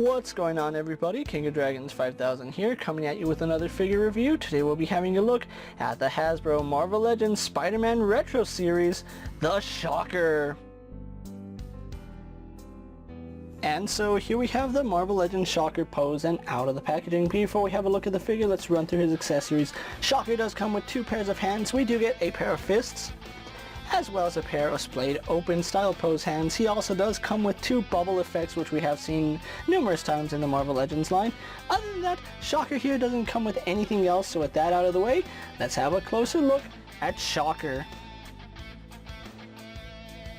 What's going on, everybody? King of Dragons 5000 here, coming at you with another figure review. Today we'll be having a look at the Hasbro Marvel Legends Spider-Man Retro Series, The Shocker. And so here we have the Marvel Legends Shocker pose and out of the packaging. Before we have a look at the figure, let's run through his accessories. Shocker does come with 2 pairs of hands. We do get a pair of fists, as well as a pair of splayed open style pose hands. He also does come with 2 bubble effects, which we have seen numerous times in the Marvel Legends line. Other than that, Shocker here doesn't come with anything else, so with that out of the way, let's have a closer look at Shocker.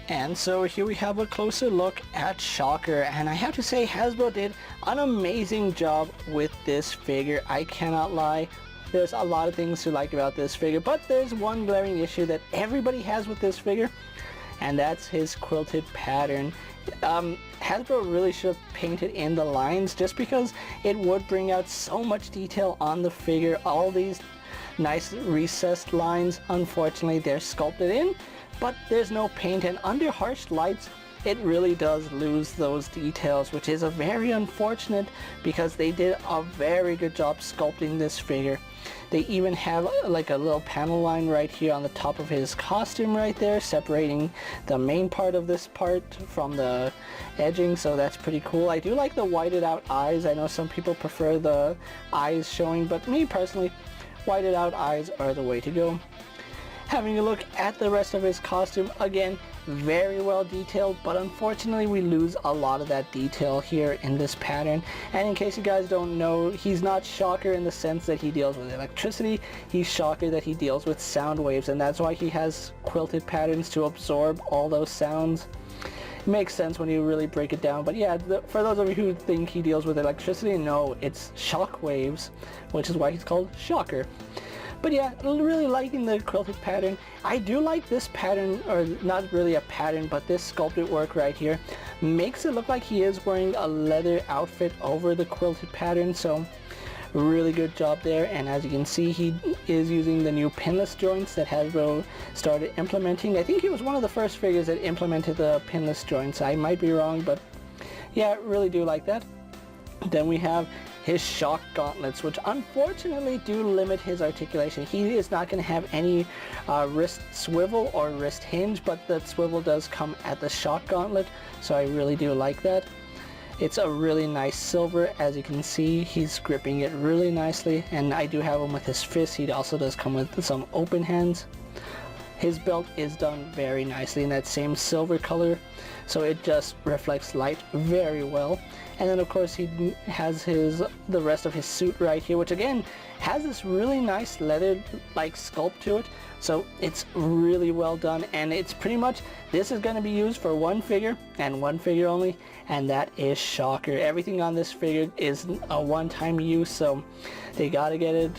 And so here we have a closer look at Shocker, and I have to say Hasbro did an amazing job with this figure. I cannot lie. There's a lot of things to like about this figure, but there's one glaring issue that everybody has with this figure, and that's his quilted pattern. Hasbro really should have painted in the lines, just because it would bring out so much detail on the figure. All these nice recessed lines, unfortunately they're sculpted in, but there's no paint, and under harsh lights it really does lose those details, which is a very unfortunate, because they did a very good job sculpting this figure. They even have like a little panel line right here on the top of his costume right there, separating the main part of this part from the edging, so that's pretty cool. I do like the whited out eyes. I know some people prefer the eyes showing, but me personally, whited out eyes are the way to go. Having a look at the rest of his costume, again, very well detailed, but unfortunately we lose a lot of that detail here in this pattern. And in case you guys don't know, he's not Shocker in the sense that he deals with electricity. He's Shocker that he deals with sound waves, and that's why he has quilted patterns to absorb all those sounds. It makes sense when you really break it down, but yeah, for those of you who think he deals with electricity, no, it's shock waves, which is why he's called Shocker. But yeah, really liking the quilted pattern. I do like this pattern, or not really a pattern, but this sculpted work right here makes it look like he is wearing a leather outfit over the quilted pattern, so really good job there. And as you can see, he is using the new pinless joints that Hasbro started implementing. I think he was one of the first figures that implemented the pinless joints. I might be wrong, but yeah, really do like that. Then we have his shock gauntlets, which unfortunately do limit his articulation. He is not going to have any wrist swivel or wrist hinge, but the swivel does come at the shock gauntlet, so I really do like that. It's a really nice silver. As you can see, he's gripping it really nicely, and I do have him with his fist. He also does come with some open hands. His belt is done very nicely in that same silver color, so it just reflects light very well. And then of course he has the rest of his suit right here, which again has this really nice leather like sculpt to it, so it's really well done. And it's pretty much, this is going to be used for one figure and one figure only, and that is Shocker. Everything on this figure is a one-time use, so they gotta get it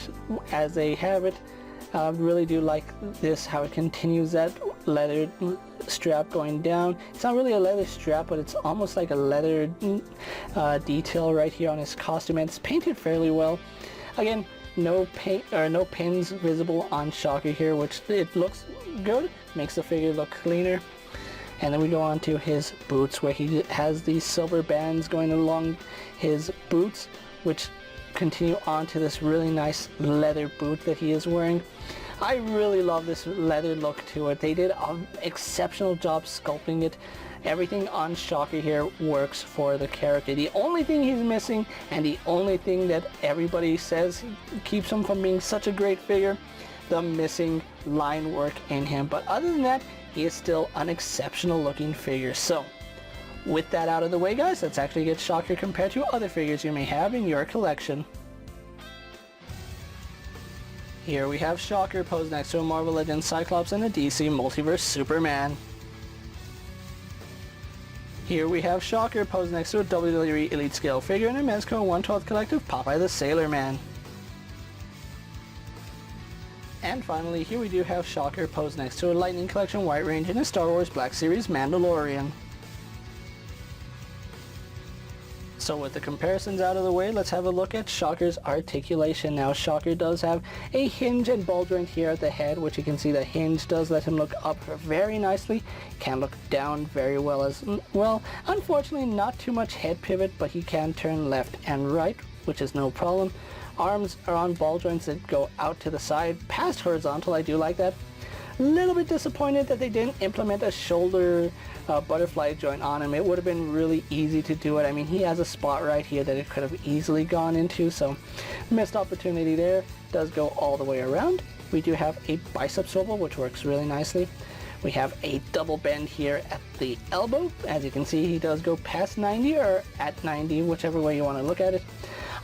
as they have it. Really do like this, how it continues that leather strap going down. It's not really a leather strap, but it's almost like a leather detail right here on his costume, and it's painted fairly well. Again, no paint or no pins visible on Shocker here, which it looks good, makes the figure look cleaner. And then we go on to his boots, where he has these silver bands going along his boots, which continue on to this really nice leather boot that he is wearing. I really love this leather look to it. They did an exceptional job sculpting it. Everything on Shocker here works for the character. The only thing he's missing, and the only thing that everybody says keeps him from being such a great figure, the missing line work in him. But other than that, he is still an exceptional looking figure. So with that out of the way, guys, let's actually get Shocker compared to other figures you may have in your collection. Here we have Shocker posed next to a Marvel Legends Cyclops and a DC Multiverse Superman. Here we have Shocker posed next to a WWE Elite Scale figure and a Mezco 1/12 Collective Popeye the Sailor Man. And finally, here we do have Shocker posed next to a Lightning Collection White Range and a Star Wars Black Series Mandalorian. So with the comparisons out of the way, let's have a look at Shocker's articulation. Now Shocker does have a hinge and ball joint here at the head, which you can see the hinge does let him look up very nicely. Can look down very well as well. Unfortunately not too much head pivot, but he can turn left and right, which is no problem. Arms are on ball joints that go out to the side, past horizontal. I do like that. A little bit disappointed that they didn't implement a shoulder butterfly joint on him. It would have been really easy to do it. I mean, he has a spot right here that it could have easily gone into, so missed opportunity there. Does go all the way around. We do have a bicep swivel, which works really nicely. We have a double bend here at the elbow. As you can see, he does go past 90 or at 90, whichever way you want to look at it.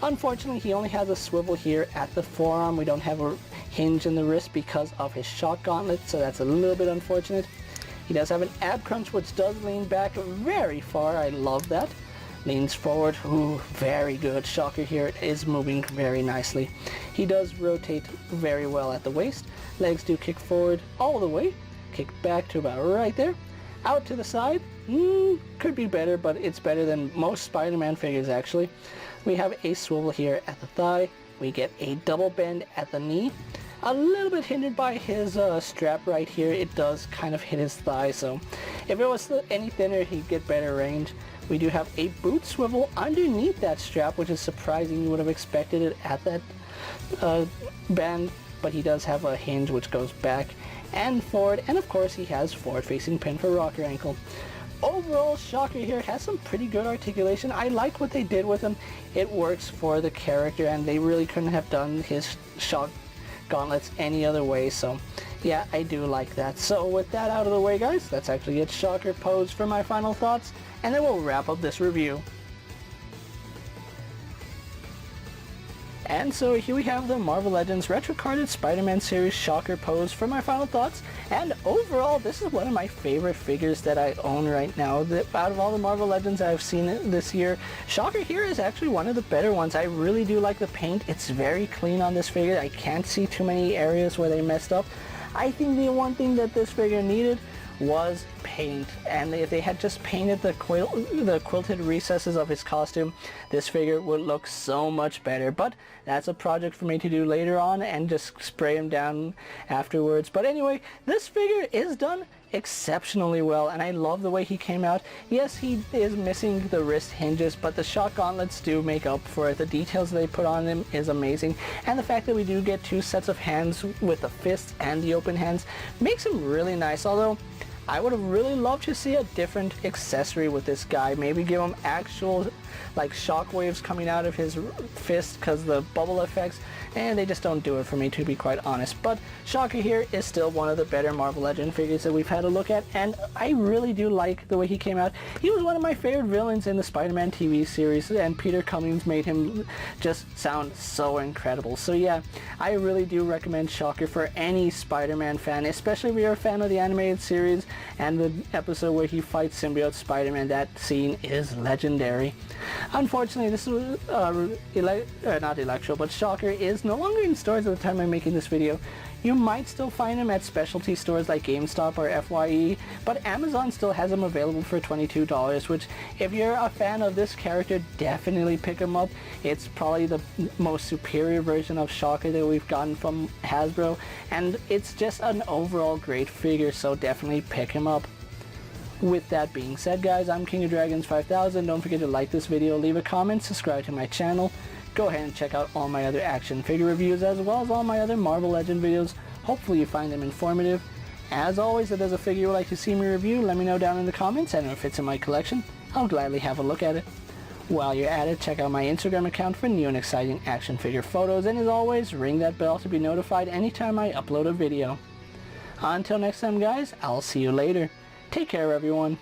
Unfortunately, he only has a swivel here at the forearm. We don't have a hinge in the wrist because of his shock gauntlet, so that's a little bit unfortunate. He does have an ab crunch, which does lean back very far. I love that. Leans forward. Ooh, very good. Shocker here is moving very nicely. He does rotate very well at the waist. Legs do kick forward all the way. Kick back to about right there. Out to the side. Could be better, but it's better than most Spider-Man figures actually. We have a swivel here at the thigh. We get a double bend at the knee. A little bit hindered by his strap right here. It does kind of hit his thigh, so if it was any thinner, he'd get better range. We do have a boot swivel underneath that strap, which is surprising. You would have expected it at that bend, but he does have a hinge which goes back and forward, and of course he has forward-facing pin for rocker ankle. Overall, Shocker here has some pretty good articulation. I like what they did with him. It works for the character, and they really couldn't have done his shock gauntlets any other way, so yeah, I do like that. So with that out of the way, guys, let's actually get Shocker posed for my final thoughts, and then we'll wrap up this review. And so here we have the Marvel Legends Retro Carded Spider-Man series Shocker pose for my final thoughts. And overall, this is one of my favorite figures that I own right now. Out of all the Marvel Legends I've seen this year, Shocker here is actually one of the better ones. I really do like the paint. It's very clean on this figure. I can't see too many areas where they messed up. I think the one thing that this figure needed was paint, and if they had just painted the quilted recesses of his costume, this figure would look so much better. But that's a project for me to do later on and just spray him down afterwards. But anyway, this figure is done exceptionally well, and I love the way he came out. Yes, he is missing the wrist hinges, but the shock gauntlets do make up for it. The details they put on him is amazing, and the fact that we do get two sets of hands with the fists and the open hands makes him really nice. Although I would have really loved to see a different accessory with this guy. Maybe give him actual like shock waves coming out of his fist, because the bubble effects, and they just don't do it for me, to be quite honest. But Shocker here is still one of the better Marvel Legend figures that we've had a look at, and I really do like the way he came out. He was one of my favorite villains in the Spider-Man TV series, and Peter Cummings made him just sound so incredible. So yeah, I really do recommend Shocker for any Spider-Man fan, especially if you're a fan of the animated series and the episode where he fights symbiote Spider-Man. That scene is legendary. Unfortunately, this was not Electro, but Shocker is no longer in stores at the time I'm making this video. You might still find him at specialty stores like GameStop or FYE, but Amazon still has him available for $22, which if you're a fan of this character, definitely pick him up. It's probably the most superior version of Shocker that we've gotten from Hasbro, and it's just an overall great figure, so definitely pick him up. With that being said, guys, I'm KingofDragons 5000. Don't forget to like this video, leave a comment, subscribe to my channel. Go ahead and check out all my other action figure reviews as well as all my other Marvel Legend videos. Hopefully you find them informative. As always, if there's a figure you would like to see me review, let me know down in the comments, and if it fits in my collection, I'll gladly have a look at it. While you're at it, check out my Instagram account for new and exciting action figure photos, and as always, ring that bell to be notified anytime I upload a video. Until next time, guys, I'll see you later. Take care, everyone.